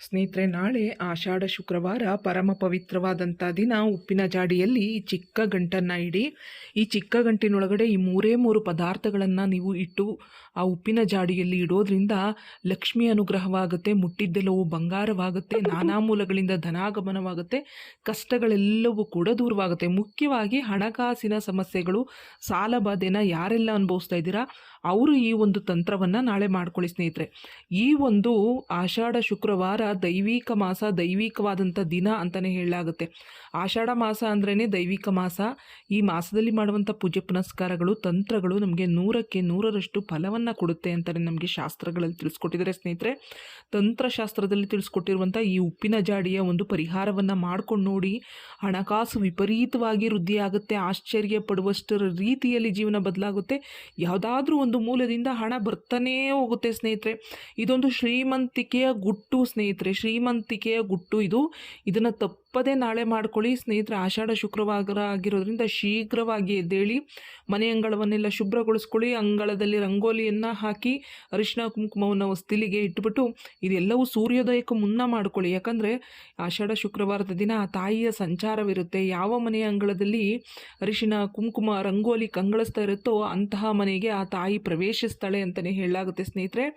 ಸ್ನೇಹಿತರೆ, ನಾಳೆ ಆಷಾಢ ಶುಕ್ರವಾರ ಪರಮ ಪವಿತ್ರವಾದಂಥ ದಿನ. ಉಪ್ಪಿನ ಜಾಡಿಯಲ್ಲಿ ಈ ಚಿಕ್ಕ ಗಂಟನ್ನು ಇಡಿ. ಈ ಚಿಕ್ಕ ಗಂಟಿನೊಳಗಡೆ ಈ ಮೂರೇ ಪದಾರ್ಥಗಳನ್ನು ನೀವು ಇಟ್ಟು ಆ ಉಪ್ಪಿನ ಜಾಡಿಯಲ್ಲಿ ಇಡೋದ್ರಿಂದ ಲಕ್ಷ್ಮಿ ಅನುಗ್ರಹವಾಗುತ್ತೆ, ಮುಟ್ಟಿದ್ದೆಲ್ಲವೂ ಬಂಗಾರವಾಗುತ್ತೆ, ನಾನಾ ಮೂಲಗಳಿಂದ ಧನಾಗಮನವಾಗುತ್ತೆ, ಕಷ್ಟಗಳೆಲ್ಲವೂ ಕೂಡ ದೂರವಾಗುತ್ತೆ. ಮುಖ್ಯವಾಗಿ ಹಣಕಾಸಿನ ಸಮಸ್ಯೆಗಳು, ಸಾಲ ಬಾಧೆನ ಯಾರೆಲ್ಲ ಅನುಭವಿಸ್ತಾ ಇದ್ದೀರಾ ಅವರು ಈ ಒಂದು ತಂತ್ರವನ್ನು ನಾಳೆ ಮಾಡ್ಕೊಳ್ಳಿ ಸ್ನೇಹಿತರೆ. ಈ ಒಂದು ಆಷಾಢ ಶುಕ್ರವಾರ ದೈವಿಕ ಮಾಸ, ದೈವಿಕವಾದಂಥ ದಿನ ಅಂತಲೇ ಹೇಳಲಾಗುತ್ತೆ. ಆಷಾಢ ಮಾಸ ಅಂದ್ರೇ ದೈವಿಕ ಮಾಸ. ಈ ಮಾಸದಲ್ಲಿ ಮಾಡುವಂಥ ಪೂಜೆ ಪುನಸ್ಕಾರಗಳು, ತಂತ್ರಗಳು ನಮಗೆ 100ಕ್ಕೆ 100ರಷ್ಟು ಫಲವನ್ನು ಕೊಡುತ್ತೆ ಅಂತಲೇ ನಮಗೆ ಶಾಸ್ತ್ರಗಳಲ್ಲಿ ತಿಳಿಸ್ಕೊಟ್ಟಿದ್ದಾರೆ ಸ್ನೇಹಿತರೆ. ತಂತ್ರಶಾಸ್ತ್ರದಲ್ಲಿ ತಿಳಿಸ್ಕೊಟ್ಟಿರುವಂಥ ಈ ಉಪ್ಪಿನ ಜಾಡಿಯ ಒಂದು ಪರಿಹಾರವನ್ನು ಮಾಡ್ಕೊಂಡು ನೋಡಿ. ಹಣಕಾಸು ವಿಪರೀತವಾಗಿ ವೃದ್ಧಿಯಾಗುತ್ತೆ, ಆಶ್ಚರ್ಯ ಪಡುವಷ್ಟರ ರೀತಿಯಲ್ಲಿ ಜೀವನ ಬದಲಾಗುತ್ತೆ. ಯಾವುದಾದ್ರೂ ಒಂದು ಮೂಲದಿಂದ ಹಣ ಬರ್ತಾನೇ ಹೋಗುತ್ತೆ ಸ್ನೇಹಿತರೆ. ಇದೊಂದು ಶ್ರೀಮಂತಿಕೆಯ ಗುಟ್ಟು ಸ್ನೇಹಿತರೆ, ಶ್ರೀಮಂತಿಕೆಯ ಗುಟ್ಟು ಇದು. ಇದನ್ನು ತಪ್ಪದೇ ನಾಳೆ ಮಾಡ್ಕೊಳ್ಳಿ ಸ್ನೇಹಿತರೆ. ಆಷಾಢ ಶುಕ್ರವಾರ ಆಗಿರೋದ್ರಿಂದ ಶೀಘ್ರವಾಗಿ ಎದ್ದೇಳಿ ಮನೆ ಅಂಗಳವನ್ನೆಲ್ಲ ಶುಭ್ರಗೊಳಿಸ್ಕೊಳ್ಳಿ. ಅಂಗಳದಲ್ಲಿ ರಂಗೋಲಿಯನ್ನು ಹಾಕಿ ಅರಿಶಿನ ಕುಂಕುಮವನ್ನು ಹೊಸ್ತಿಲಿಗೆ ಇಟ್ಬಿಟ್ಟು ಇದೆಲ್ಲವೂ ಸೂರ್ಯೋದಯಕ್ಕೂ ಮುನ್ನ ಮಾಡ್ಕೊಳ್ಳಿ. ಯಾಕಂದರೆ ಆಷಾಢ ಶುಕ್ರವಾರದ ದಿನ ಆ ತಾಯಿಯ ಸಂಚಾರವಿರುತ್ತೆ. ಯಾವ ಮನೆಯ ಅಂಗಳದಲ್ಲಿ ಅರಿಶಿನ ಕುಂಕುಮ ರಂಗೋಲಿ ಕಂಗೊಳಿಸ್ತಾ ಇರುತ್ತೋ ಅಂತಹ ಮನೆಗೆ ಆ ತಾಯಿ ಪ್ರವೇಶಿಸ್ತಾಳೆ ಅಂತಲೇ ಹೇಳಲಾಗುತ್ತೆ ಸ್ನೇಹಿತರೆ.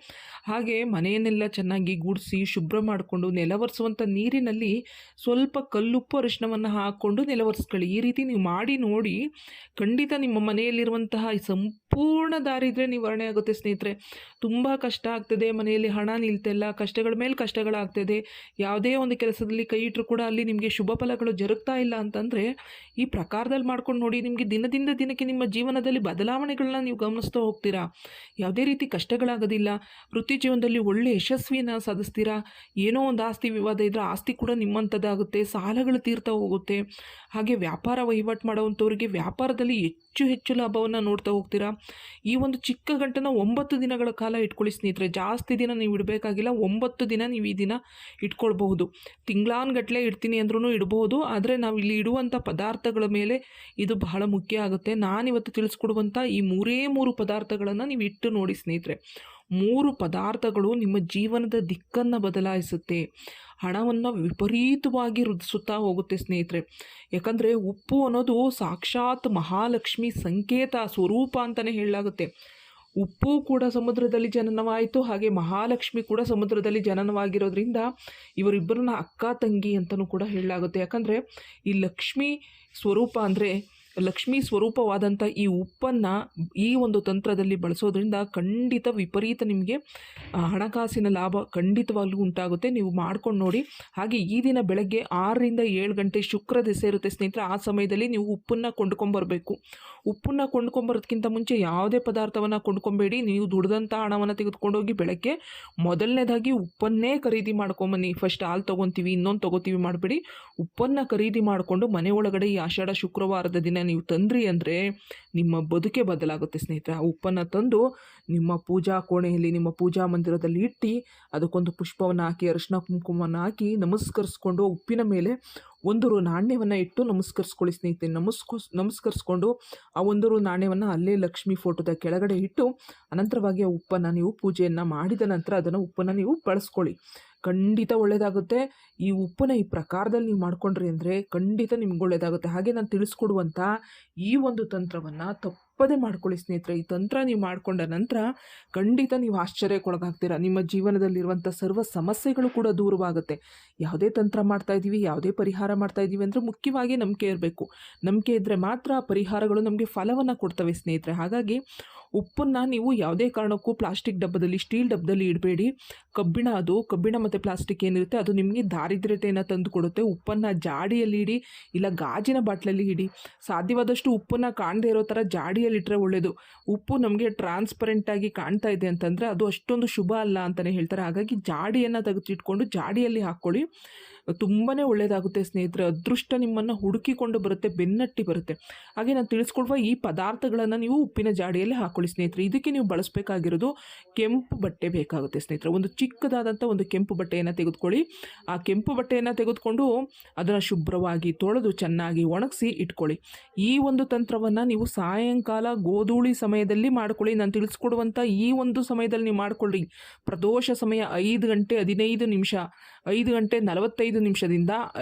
ಹಾಗೆ ಮನೆಯನ್ನೆಲ್ಲ ಚೆನ್ನಾಗಿ ಗುಡಿಸಿ ಶುಭ್ರ ಮಾಡಿಕೊಂಡು ನೆಲವರಿಸುವಂಥ ನೀರಿನಲ್ಲಿ ಸ್ವಲ್ಪ ಕಲ್ಲುಪ್ಪು ಅರಿಶಿನವನ್ನು ಹಾಕ್ಕೊಂಡು ನೆಲವರಿಸ್ಕೊಳ್ಳಿ. ಈ ರೀತಿ ನೀವು ಮಾಡಿ ನೋಡಿ, ಖಂಡಿತ ನಿಮ್ಮ ಮನೆಯಲ್ಲಿರುವಂತಹ ಸಂಪೂರ್ಣ ದಾರಿದ್ರ್ಯ ನಿವಾರಣೆ ಆಗುತ್ತೆ ಸ್ನೇಹಿತರೆ. ತುಂಬ ಕಷ್ಟ ಆಗ್ತದೆ, ಮನೆಯಲ್ಲಿ ಹಣ ನಿಲ್ತಿಲ್ಲ, ಕಷ್ಟಗಳ ಮೇಲೆ ಕಷ್ಟಗಳಾಗ್ತದೆ, ಯಾವುದೇ ಒಂದು ಕೆಲಸದಲ್ಲಿ ಕೈ ಇಟ್ಟರು ಕೂಡ ಅಲ್ಲಿ ನಿಮಗೆ ಶುಭ ಫಲಗಳು ಜರುಗ್ತಾ ಇಲ್ಲ ಅಂತಂದರೆ ಈ ಪ್ರಕಾರದಲ್ಲಿ ಮಾಡ್ಕೊಂಡು ನೋಡಿ. ನಿಮಗೆ ದಿನದಿಂದ ದಿನಕ್ಕೆ ನಿಮ್ಮ ಜೀವನದಲ್ಲಿ ಬದಲಾವಣೆಗಳನ್ನ ನೀವು ಗಮನಿಸ್ತಾ ಹೋಗ್ತೀರಾ. ಯಾವುದೇ ರೀತಿ ಕಷ್ಟಗಳಾಗೋದಿಲ್ಲ, ವೃತ್ತಿ ಜೀವನದಲ್ಲಿ ಒಳ್ಳೆ ಯಶಸ್ವಿಯನ್ನು ಸಾಧಿಸ್ತೀರಾ. ಏನೋ ಒಂದು ಆಸ್ತಿ ವಿವಾದ ಇದ್ದರೆ ಆಸ್ತಿ ಕೂಡ ನಿಮ್ಮಂಥದ್ದಾಗುತ್ತೆ, ಸಾಲಗಳು ತೀರ್ತಾ ಹೋಗುತ್ತೆ. ಹಾಗೆ ವ್ಯಾಪಾರ ವಹಿವಾಟು ಮಾಡೋವಂಥವ್ರಿಗೆ ವ್ಯಾಪಾರದಲ್ಲಿ ಹೆಚ್ಚು ಲಾಭವನ್ನು ನೋಡ್ತಾ ಹೋಗ್ತೀರಾ. ಈ ಒಂದು ಚಿಕ್ಕ ಗಂಟನ್ನು 9 ದಿನಗಳ ಕಾಲ ಇಟ್ಕೊಳ್ಳಿ ಸ್ನೇಹಿತರೆ. ಜಾಸ್ತಿ ದಿನ ನೀವು ಇಡಬೇಕಾಗಿಲ್ಲ, 9 ದಿನ ನೀವು ಈ ದಿನ ಇಟ್ಕೊಳ್ಬಹುದು. ತಿಂಗಳಾನ್ಗಟ್ಟಲೆ ಇಡ್ತೀನಿ ಅಂದ್ರೂ ಇಡಬಹುದು. ಆದರೆ ನಾವು ಇಲ್ಲಿ ಇಡುವಂಥ ಪದಾರ್ಥಗಳ ಮೇಲೆ ಇದು ಬಹಳ ಮುಖ್ಯ ಆಗುತ್ತೆ. ನಾನಿವತ್ತು ತಿಳಿಸ್ಕೊಡುವಂಥ ಈ ಮೂರೇ ಪದಾರ್ಥಗಳನ್ನು ನೀವು ಇಟ್ಟು ನೋಡಿ ಸ್ನೇಹಿತರೆ. 3 ಪದಾರ್ಥಗಳು ನಿಮ್ಮ ಜೀವನದ ದಿಕ್ಕನ್ನು ಬದಲಾಯಿಸುತ್ತೆ, ಹಣವನ್ನು ವಿಪರೀತವಾಗಿ ವೃದ್ಧಿಸುತ್ತಾ ಹೋಗುತ್ತೆ ಸ್ನೇಹಿತರೆ. ಯಾಕಂದರೆ ಉಪ್ಪು ಅನ್ನೋದು ಸಾಕ್ಷಾತ್ ಮಹಾಲಕ್ಷ್ಮಿ ಸಂಕೇತ ಸ್ವರೂಪ ಅಂತಲೇ ಹೇಳಲಾಗುತ್ತೆ. ಉಪ್ಪು ಕೂಡ ಸಮುದ್ರದಲ್ಲಿ ಜನನವಾಯಿತು, ಹಾಗೆ ಮಹಾಲಕ್ಷ್ಮಿ ಕೂಡ ಸಮುದ್ರದಲ್ಲಿ ಜನನವಾಗಿರೋದ್ರಿಂದ ಇವರಿಬ್ಬರನ್ನ ಅಕ್ಕ ತಂಗಿ ಅಂತಲೂ ಕೂಡ ಹೇಳಲಾಗುತ್ತೆ. ಯಾಕಂದರೆ ಈ ಲಕ್ಷ್ಮಿ ಸ್ವರೂಪ ಅಂದರೆ ಲಕ್ಷ್ಮೀ ಸ್ವರೂಪವಾದಂಥ ಈ ಉಪ್ಪನ್ನು ಈ ಒಂದು ತಂತ್ರದಲ್ಲಿ ಬಳಸೋದ್ರಿಂದ ಖಂಡಿತ ವಿಪರೀತ ನಿಮಗೆ ಹಣಕಾಸಿನ ಲಾಭ ಖಂಡಿತವಾಗ್ಲೂ ಉಂಟಾಗುತ್ತೆ. ನೀವು ಮಾಡ್ಕೊಂಡು ನೋಡಿ. ಹಾಗೆ ಈ ದಿನ ಬೆಳಗ್ಗೆ 6ರಿಂದ 7 ಗಂಟೆ ಶುಕ್ರ ದಿಸೆ ಇರುತ್ತೆ ಸ್ನೇಹಿತರೆ. ಆ ಸಮಯದಲ್ಲಿ ನೀವು ಉಪ್ಪನ್ನು ಕೊಂಡ್ಕೊಂಬರಬೇಕು. ಉಪ್ಪನ್ನು ಕೊಂಡ್ಕೊಂಬರೋದಕ್ಕಿಂತ ಮುಂಚೆ ಯಾವುದೇ ಪದಾರ್ಥವನ್ನು ಕೊಂಡ್ಕೊಬೇಡಿ. ನೀವು ದುಡ್ದಂಥ ಹಣವನ್ನು ತೆಗೆದುಕೊಂಡೋಗಿ ಬೆಳಗ್ಗೆ ಮೊದಲನೇದಾಗಿ ಉಪ್ಪನ್ನೇ ಖರೀದಿ ಮಾಡ್ಕೊಂಬನ್ನಿ. ಫಸ್ಟ್ ಹಾಲು ತೊಗೊತೀವಿ, ಇನ್ನೊಂದು ತೊಗೋತೀವಿ ಮಾಡಬೇಡಿ. ಉಪ್ಪನ್ನು ಖರೀದಿ ಮಾಡಿಕೊಂಡು ಮನೆ ಒಳಗಡೆ ಈ ಆಷಾಢ ಶುಕ್ರವಾರದ ದಿನ ನೀವು ತಂದ್ರಿ ಅಂದರೆ ನಿಮ್ಮ ಬದುಕೆ ಬದಲಾಗುತ್ತೆ ಸ್ನೇಹಿತರೆ. ಆ ಉಪ್ಪನ್ನು ತಂದು ನಿಮ್ಮ ಪೂಜಾ ಕೋಣೆಯಲ್ಲಿ, ನಿಮ್ಮ ಪೂಜಾ ಮಂದಿರದಲ್ಲಿ ಇಟ್ಟು ಅದಕ್ಕೊಂದು ಪುಷ್ಪವನ್ನು ಹಾಕಿ, ಅರಿಶಿನ ಕುಂಕುಮವನ್ನು ಹಾಕಿ ನಮಸ್ಕರಿಸ್ಕೊಂಡು ಉಪ್ಪಿನ ಮೇಲೆ 1 ರು ನಾಣ್ಯವನ್ನು ಇಟ್ಟು ನಮಸ್ಕರಿಸ್ಕೊಳ್ಳಿ ಸ್ನೇಹಿತರೆ. ನಮಸ್ಕರಿಸ್ಕೊಂಡು ಆ 1 ರು ನಾಣ್ಯವನ್ನು ಅಲ್ಲೇ ಲಕ್ಷ್ಮಿ ಫೋಟೋದ ಕೆಳಗಡೆ ಇಟ್ಟು ಅನಂತರವಾಗಿ ಆ ಉಪ್ಪನ್ನು ನೀವು ಪೂಜೆಯನ್ನು ಮಾಡಿದ ನಂತರ ಅದನ್ನು ಉಪ್ಪನ್ನು ನೀವು ಬಳಸ್ಕೊಳ್ಳಿ. ಖಂಡಿತ ಒಳ್ಳೆಯದಾಗುತ್ತೆ. ಈ ಉಪ್ಪನ್ನ ಈ ಪ್ರಕಾರದಲ್ಲಿ ನೀವು ಮಾಡ್ಕೊಂಡ್ರಿ ಅಂದರೆ ಖಂಡಿತ ನಿಮ್ಗೆ ಒಳ್ಳೆಯದಾಗುತ್ತೆ. ಹಾಗೆ ನಾನು ತಿಳಿಸ್ಕೊಡುವಂಥ ಈ ಒಂದು ತಂತ್ರವನ್ನು ತಪ್ಪದೇ ಮಾಡ್ಕೊಳ್ಳಿ ಸ್ನೇಹಿತರೆ. ಈ ತಂತ್ರ ನೀವು ಮಾಡಿಕೊಂಡ ನಂತರ ಖಂಡಿತ ನೀವು ಆಶ್ಚರ್ಯಕ್ಕೊಳಗಾಗ್ತೀರಾ. ನಿಮ್ಮ ಜೀವನದಲ್ಲಿರುವಂಥ ಸರ್ವ ಸಮಸ್ಯೆಗಳು ಕೂಡ ದೂರವಾಗುತ್ತೆ. ಯಾವುದೇ ತಂತ್ರ ಮಾಡ್ತಾಯಿದ್ದೀವಿ, ಯಾವುದೇ ಪರಿಹಾರ ಮಾಡ್ತಾಯಿದ್ದೀವಿ ಅಂದರೆ ಮುಖ್ಯವಾಗಿ ನಂಬಿಕೆ ಇರಬೇಕು. ನಂಬಿಕೆ ಇದ್ದರೆ ಮಾತ್ರ ಪರಿಹಾರಗಳು ನಮಗೆ ಫಲವನ್ನು ಕೊಡ್ತವೆ ಸ್ನೇಹಿತರೆ. ಹಾಗಾಗಿ ಉಪ್ಪನ್ನು ನೀವು ಯಾವುದೇ ಕಾರಣಕ್ಕೂ ಪ್ಲಾಸ್ಟಿಕ್ ಡಬ್ಬದಲ್ಲಿ, ಸ್ಟೀಲ್ ಡಬ್ಬದಲ್ಲಿ ಇಡಬೇಡಿ. ಕಬ್ಬಿಣ ಮತ್ತು ಪ್ಲಾಸ್ಟಿಕ್ ಏನಿರುತ್ತೆ ಅದು ನಿಮಗೆ ದಾರಿದ್ರ್ಯತೆಯನ್ನು ತಂದು ಕೊಡುತ್ತೆ. ಉಪ್ಪನ್ನು ಜಾಡಿಯಲ್ಲಿ ಇಡಿ, ಇಲ್ಲ ಗಾಜಿನ ಬಾಟ್ಲಲ್ಲಿ ಇಡಿ. ಸಾಧ್ಯವಾದಷ್ಟು ಉಪ್ಪನ್ನು ಕಾಣದೇ ಇರೋ ಥರ ಜಾಡಿಯಲ್ಲಿಟ್ಟರೆ ಒಳ್ಳೆಯದು. ಉಪ್ಪು ನಮಗೆ ಟ್ರಾನ್ಸ್ಪರೆಂಟಾಗಿ ಕಾಣ್ತಾ ಇದೆ ಅಂತಂದರೆ ಅದು ಅಷ್ಟೊಂದು ಶುಭ ಅಲ್ಲ ಅಂತಲೇ ಹೇಳ್ತಾರೆ. ಹಾಗಾಗಿ ಜಾಡಿಯನ್ನು ತೆಗೆದಿಟ್ಕೊಂಡು ಜಾಡಿಯಲ್ಲಿ ಹಾಕ್ಕೊಳ್ಳಿ. ತುಂಬಾ ಒಳ್ಳೆಯದಾಗುತ್ತೆ ಸ್ನೇಹಿತರೆ. ಅದೃಷ್ಟ ನಿಮ್ಮನ್ನು ಹುಡುಕಿಕೊಂಡು ಬರುತ್ತೆ, ಬೆನ್ನಟ್ಟಿ ಬರುತ್ತೆ. ಹಾಗೆ ನಾನು ತಿಳಿಸ್ಕೊಡುವ ಈ ಪದಾರ್ಥಗಳನ್ನು ನೀವು ಉಪ್ಪಿನ ಜಾಡಿಯಲ್ಲಿ ಹಾಕ್ಕೊಳ್ಳಿ. ತೆಗೆದುಕೊಳ್ಳಿ ಸ್ನೇಹಿತರೆ. ಇದಕ್ಕೆ ನೀವು ಬಳಸಬೇಕಾಗಿರೋದು ಕೆಂಪು ಬಟ್ಟೆ ಬೇಕಾಗುತ್ತೆ ಸ್ನೇಹಿತರೆ. ಒಂದು ಚಿಕ್ಕದಾದಂಥ ಒಂದು ಕೆಂಪು ಬಟ್ಟೆಯನ್ನು ತೆಗೆದುಕೊಳ್ಳಿ. ಆ ಕೆಂಪು ಬಟ್ಟೆಯನ್ನು ತೆಗೆದುಕೊಂಡು ಅದನ್ನು ಶುಭ್ರವಾಗಿ ತೊಳೆದು ಚೆನ್ನಾಗಿ ಒಣಗಿಸಿ ಇಟ್ಕೊಳ್ಳಿ. ಈ ಒಂದು ತಂತ್ರವನ್ನು ನೀವು ಸಾಯಂಕಾಲ ಗೋಧೂಳಿ ಸಮಯದಲ್ಲಿ ಮಾಡ್ಕೊಳ್ಳಿ. ನಾನು ತಿಳಿಸ್ಕೊಡುವಂಥ ಈ ಒಂದು ಸಮಯದಲ್ಲಿ ನೀವು ಮಾಡಿಕೊಳ್ಳಿ. ಪ್ರದೋಷ ಸಮಯ 5 ಗಂಟೆ 15 ನಿಮಿಷ, 5 ಗಂಟೆ 45 ನಿಮಿಷದಿಂದ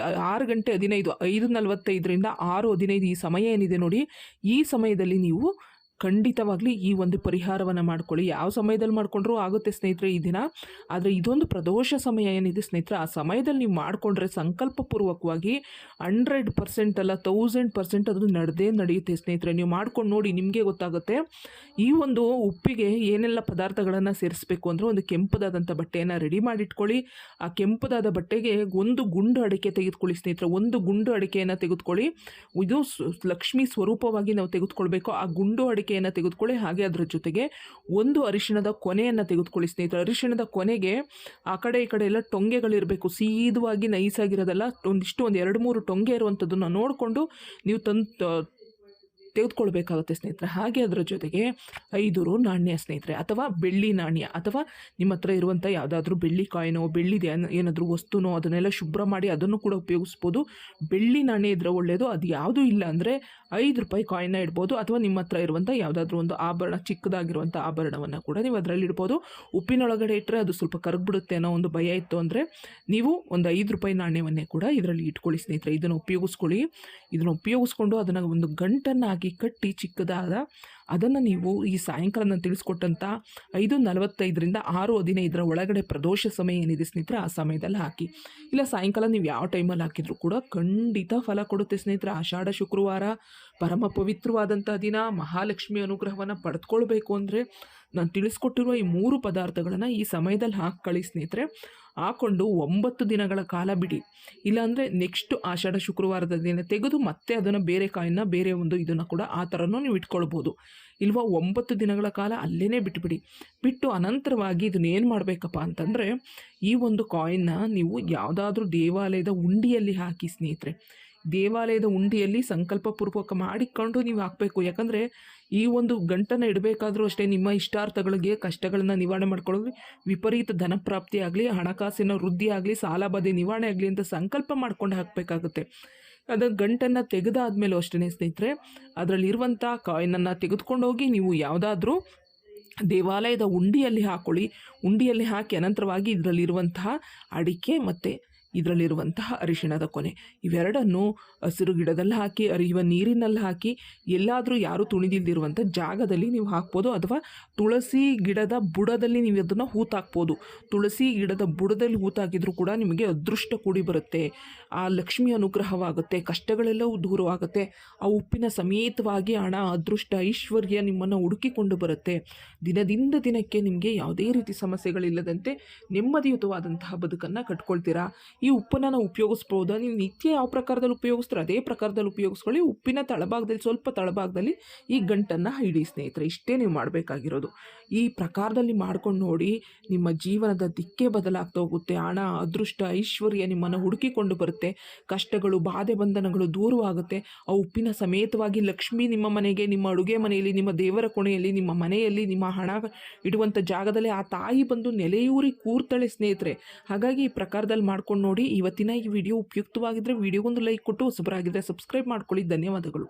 6 ಗಂಟೆ 15, 5:45ರಿಂದ 6:15 ಈ ಸಮಯ ಏನಿದೆ ನೋಡಿ, ಈ ಸಮಯದಲ್ಲಿ ನೀವು ಖಂಡಿತವಾಗ್ಲಿ ಈ ಒಂದು ಪರಿಹಾರವನ್ನು ಮಾಡ್ಕೊಳ್ಳಿ. ಯಾವ ಸಮಯದಲ್ಲಿ ಮಾಡಿಕೊಂಡ್ರೂ ಆಗುತ್ತೆ ಸ್ನೇಹಿತರೆ ಈ ದಿನ. ಆದರೆ ಇದೊಂದು ಪ್ರದೋಷ ಸಮಯ ಏನಿದೆ ಸ್ನೇಹಿತರೆ, ಆ ಸಮಯದಲ್ಲಿ ನೀವು ಮಾಡಿಕೊಂಡ್ರೆ ಸಂಕಲ್ಪಪೂರ್ವಕವಾಗಿ 100% ಅಲ್ಲ 1000% ಅದು ನಡೆಯುತ್ತೆ ಸ್ನೇಹಿತರೆ. ನೀವು ಮಾಡ್ಕೊಂಡು ನೋಡಿ, ನಿಮಗೆ ಗೊತ್ತಾಗುತ್ತೆ. ಈ ಒಂದು ಉಪ್ಪಿಗೆ ಏನೆಲ್ಲ ಪದಾರ್ಥಗಳನ್ನು ಸೇರಿಸಬೇಕು ಅಂದರೆ, ಒಂದು ಕೆಂಪದಾದಂಥ ಬಟ್ಟೆಯನ್ನು ರೆಡಿ ಮಾಡಿಟ್ಕೊಳ್ಳಿ. ಆ ಕೆಂಪದಾದ ಬಟ್ಟೆಗೆ ಒಂದು ಗುಂಡು ಅಡಿಕೆ ತೆಗೆದುಕೊಳ್ಳಿ ಸ್ನೇಹಿತರೆ. ಒಂದು ಗುಂಡು ಅಡಿಕೆಯನ್ನು ತೆಗೆದುಕೊಳ್ಳಿ. ಇದು ಲಕ್ಷ್ಮೀ ಸ್ವರೂಪವಾಗಿ ನಾವು ತೆಗೆದುಕೊಳ್ಬೇಕು. ಆ ಗುಂಡು ಅಡಿಕೆಯನ್ನು ತೆಗೆದುಕೊಳ್ಳಿ. ಹಾಗೆ ಅದರ ಜೊತೆಗೆ ಒಂದು ಅರಿಶಿಣದ ಕೊನೆಯನ್ನು ತೆಗೆದುಕೊಳ್ಳಿ ಸ್ನೇಹಿತರೆ. ಅರಿಶಿಣದ ಕೊನೆಗೆ ಆ ಕಡೆ ಈ ಕಡೆ ಎಲ್ಲ ಟೊಂಗೆಗಳಿರಬೇಕು, ಸೀದವಾಗಿ ನೈಸಾಗಿರೋದಲ್ಲ. ಒಂದು 2-3 ಟೊಂಗೆ ಇರುವಂಥದ್ದನ್ನು ನೋಡಿಕೊಂಡು ನೀವು ತೆಗೆದುಕೊಳ್ಬೇಕಾಗುತ್ತೆ ಸ್ನೇಹಿತರೆ. ಹಾಗೆ ಅದರ ಜೊತೆಗೆ 5 ರು ನಾಣ್ಯ ಸ್ನೇಹಿತರೆ, ಅಥವಾ ಬೆಳ್ಳಿ ನಾಣ್ಯ, ಅಥವಾ ನಿಮ್ಮ ಹತ್ರ ಇರುವಂಥ ಯಾವುದಾದ್ರೂ ಬೆಳ್ಳಿ ಕಾಯಿನೋ ಬೆಳ್ಳಿದೆ ಏನಾದರೂ ವಸ್ತುನೋ ಅದನ್ನೆಲ್ಲ ಶುಭ್ರ ಮಾಡಿ ಅದನ್ನು ಕೂಡ ಉಪಯೋಗಿಸ್ಬೋದು. ಬೆಳ್ಳಿ ನಾಣ್ಯ ಇದ್ರೆ ಒಳ್ಳೆಯದು. ಅದು ಯಾವುದೂ ಇಲ್ಲ ಅಂದರೆ 5 ರೂಪಾಯಿ ಕಾಯಿನ್ನ ಇಡ್ಬೋದು, ಅಥವಾ ನಿಮ್ಮ ಹತ್ರ ಇರುವಂಥ ಯಾವುದಾದ್ರೂ ಒಂದು ಆಭರಣ, ಚಿಕ್ಕದಾಗಿರುವಂಥ ಆಭರಣವನ್ನು ಕೂಡ ನೀವು ಅದರಲ್ಲಿ ಇಡ್ಬೋದು. ಉಪ್ಪಿನೊಳಗಡೆ ಇಟ್ಟರೆ ಅದು ಸ್ವಲ್ಪ ಕರಗ್ಬಿಡುತ್ತೆ ಅನ್ನೋ ಒಂದು ಭಯ ಇತ್ತು ಅಂದರೆ ನೀವು ಒಂದು 5 ರೂಪಾಯಿ ನಾಣ್ಯವನ್ನೇ ಕೂಡ ಇದರಲ್ಲಿ ಇಟ್ಕೊಳ್ಳಿ ಸ್ನೇಹಿತರೆ. ಇದನ್ನು ಉಪಯೋಗಿಸ್ಕೊಳ್ಳಿ. ಇದನ್ನು ಉಪಯೋಗಿಸ್ಕೊಂಡು ಅದನ್ನು ಒಂದು ಗಂಟನ್ನು ಹಾಕಿ ಕಟ್ಟಿ ಚಿಕ್ಕದಾದ ಅದನ್ನು ನೀವು ಈ ಸಾಯಂಕಾಲ ನಾನು ತಿಳಿಸ್ಕೊಟ್ಟಂಥ 5:45ರಿಂದ 6:15 ಒಳಗಡೆ ಪ್ರದೋಷ ಸಮಯ ಏನಿದೆ ಸ್ನೇಹಿತರೆ, ಆ ಸಮಯದಲ್ಲಿ ಹಾಕಿ. ಇಲ್ಲ ಸಾಯಂಕಾಲ ನೀವು ಯಾವ ಟೈಮಲ್ಲಿ ಹಾಕಿದರೂ ಕೂಡ ಖಂಡಿತ ಫಲ ಕೊಡುತ್ತೆ ಸ್ನೇಹಿತರೆ. ಆಷಾಢ ಶುಕ್ರವಾರ ಪರಮ ಪವಿತ್ರವಾದಂಥ ದಿನ. ಮಹಾಲಕ್ಷ್ಮಿ ಅನುಗ್ರಹವನ್ನು ಪಡೆದುಕೊಳ್ಬೇಕು ಅಂದರೆ ನಾನು ತಿಳಿಸ್ಕೊಟ್ಟಿರುವ ಈ 3 ಪದಾರ್ಥಗಳನ್ನು ಈ ಸಮಯದಲ್ಲಿ ಹಾಕಿ ಸ್ನೇಹಿತರೆ. ಹಾಕ್ಕೊಂಡು 9 ದಿನಗಳ ಕಾಲ ಬಿಡಿ. ಇಲ್ಲಾಂದರೆ ನೆಕ್ಸ್ಟ್ ಆಷಾಢ ಶುಕ್ರವಾರದ ದಿನ ತೆಗೆದು ಮತ್ತೆ ಅದನ್ನು ಬೇರೆ ಕಾಯಿನ ಬೇರೆ ಒಂದು ಇದನ್ನು ಕೂಡ ಆ ಥರನೂ ನೀವು ಇಟ್ಕೊಳ್ಬೋದು. ಇಲ್ವಾ 9 ದಿನಗಳ ಕಾಲ ಅಲ್ಲೇ ಬಿಟ್ಟು ಅನಂತರವಾಗಿ ಇದನ್ನೇನು ಮಾಡಬೇಕಪ್ಪ ಅಂತಂದರೆ, ಈ ಒಂದು ಕಾಯಿನ್ನ ನೀವು ಯಾವುದಾದ್ರೂ ದೇವಾಲಯದ ಉಂಡಿಯಲ್ಲಿ ಹಾಕಿ ಸ್ನೇಹಿತರೆ. ದೇವಾಲಯದ ಉಂಡಿಯಲ್ಲಿ ಸಂಕಲ್ಪಪೂರ್ವಕ ಮಾಡಿಕೊಂಡು ನೀವು ಹಾಕಬೇಕು. ಯಾಕಂದರೆ ಈ ಒಂದು ಗಂಟನ್ನು ಇಡಬೇಕಾದ್ರೂ ಅಷ್ಟೇ ನಿಮ್ಮ ಇಷ್ಟಾರ್ಥಗಳಿಗೆ ಕಷ್ಟಗಳನ್ನು ನಿವಾರಣೆ ಮಾಡ್ಕೊಳ್ಳೋದು, ವಿಪರೀತ ಧನಪ್ರಾಪ್ತಿ ಆಗಲಿ, ಹಣಕಾಸಿನ ವೃದ್ಧಿ ಆಗಲಿ, ಸಾಲಬಾಧೆ ನಿವಾರಣೆ ಆಗಲಿ ಅಂತ ಸಂಕಲ್ಪ ಮಾಡ್ಕೊಂಡು ಹಾಕಬೇಕಾಗುತ್ತೆ. ಅದು ಗಂಟನ್ನು ತೆಗೆದಾದ್ಮೇಲೂ ಅಷ್ಟೇ ಸ್ನೇಹಿತರೆ, ಅದರಲ್ಲಿರುವಂಥ ಕಾಯಿನನ್ನು ತೆಗೆದುಕೊಂಡು ಹೋಗಿ ನೀವು ಯಾವುದಾದ್ರೂ ದೇವಾಲಯದ ಉಂಡಿಯಲ್ಲಿ ಹಾಕ್ಕೊಳ್ಳಿ. ಉಂಡಿಯಲ್ಲಿ ಹಾಕಿ ಅನಂತರವಾಗಿ ಇದರಲ್ಲಿರುವಂತಹ ಅಡಿಕೆ ಮತ್ತು ಇದರಲ್ಲಿರುವಂತಹ ಅರಿಶಿಣದ ಕೊನೆ ಇವೆರಡನ್ನು ಹಸಿರು ಗಿಡದಲ್ಲಿ ಹಾಕಿ, ಹರಿಯುವ ನೀರಿನಲ್ಲಿ ಹಾಕಿ, ಎಲ್ಲಾದರೂ ಯಾರು ತುಣಿದಿಲ್ದಿರುವಂಥ ಜಾಗದಲ್ಲಿ ನೀವು ಹಾಕ್ಬೋದು. ಅಥವಾ ತುಳಸಿ ಗಿಡದ ಬುಡದಲ್ಲಿ ನೀವು ಅದನ್ನು ಹೂತಾಕ್ಬೋದು. ತುಳಸಿ ಗಿಡದ ಬುಡದಲ್ಲಿ ಹೂತಾಕಿದ್ರೂ ಕೂಡ ನಿಮಗೆ ಅದೃಷ್ಟ ಕೂಡಿ ಬರುತ್ತೆ. ಆ ಲಕ್ಷ್ಮಿ ಅನುಗ್ರಹವಾಗುತ್ತೆ, ಕಷ್ಟಗಳೆಲ್ಲವೂ ದೂರವಾಗುತ್ತೆ. ಆ ಉಪ್ಪಿನ ಸಮೇತವಾಗಿ ಹಣ, ಅದೃಷ್ಟ, ಐಶ್ವರ್ಯ ನಿಮ್ಮನ್ನು ಹುಡುಕಿಕೊಂಡು ಬರುತ್ತೆ. ದಿನದಿಂದ ದಿನಕ್ಕೆ ನಿಮಗೆ ಯಾವುದೇ ರೀತಿ ಸಮಸ್ಯೆಗಳಿಲ್ಲದಂತೆ ನೆಮ್ಮದಿಯುತವಾದಂತಹ ಬದುಕನ್ನು ಕಟ್ಕೊಳ್ತೀರಾ. ಈ ಉಪ್ಪನ್ನು ನಾವು ಉಪಯೋಗಿಸ್ಬೋದಾ? ನೀವು ನಿತ್ಯ ಯಾವ ಪ್ರಕಾರದಲ್ಲಿ ಉಪಯೋಗಿಸ್ತೀರೋ ಅದೇ ಪ್ರಕಾರದಲ್ಲಿ ಉಪಯೋಗಿಸ್ಕೊಳ್ಳಿ. ಉಪ್ಪಿನ ತಳಭಾಗದಲ್ಲಿ, ಸ್ವಲ್ಪ ತಳಭಾಗದಲ್ಲಿ ಈ ಗಂಟನ್ನು ಹಿಡಿ ಸ್ನೇಹಿತರೆ. ಇಷ್ಟೇ ನೀವು ಮಾಡಬೇಕಾಗಿರೋದು. ಈ ಪ್ರಕಾರದಲ್ಲಿ ಮಾಡ್ಕೊಂಡು ನೋಡಿ, ನಿಮ್ಮ ಜೀವನದ ದಿಕ್ಕೇ ಬದಲಾಗ್ತಾ ಹೋಗುತ್ತೆ. ಹಣ, ಅದೃಷ್ಟ, ಐಶ್ವರ್ಯ ನಿಮ್ಮನ್ನು ಹುಡುಕಿಕೊಂಡು ಬರುತ್ತೆ. ಕಷ್ಟಗಳು, ಬಾಧೆ, ಬಂಧನಗಳು ದೂರವಾಗುತ್ತೆ. ಆ ಉಪ್ಪಿನ ಸಮೇತವಾಗಿ ಲಕ್ಷ್ಮಿ ನಿಮ್ಮ ಮನೆಗೆ, ನಿಮ್ಮ ಅಡುಗೆ ಮನೆಯಲ್ಲಿ, ನಿಮ್ಮ ದೇವರ ಕೋಣೆಯಲ್ಲಿ, ನಿಮ್ಮ ಮನೆಯಲ್ಲಿ, ನಿಮ್ಮ ಹಣ ಇಡುವಂಥ ಜಾಗದಲ್ಲಿ ಆ ತಾಯಿ ಬಂದು ನೆಲೆಯೂರಿ ಕೂರ್ತಾಳೆ ಸ್ನೇಹಿತರೆ. ಹಾಗಾಗಿ ಈ ಪ್ರಕಾರದಲ್ಲಿ ಮಾಡ್ಕೊಂಡು ನೋಡಿ. ಇವತ್ತಿನ ಈ ವಿಡಿಯೋ ಉಪಯುಕ್ತವಾಗಿದ್ದರೆ ವಿಡಿಯೋಗೊಂದು ಲೈಕ್ ಕೊಟ್ಟು, ಹೊಸಬರಾಗಿದ್ದರೆ ಸಬ್ಸ್ಕ್ರೈಬ್ ಮಾಡ್ಕೊಳ್ಳಿ. ಧನ್ಯವಾದಗಳು.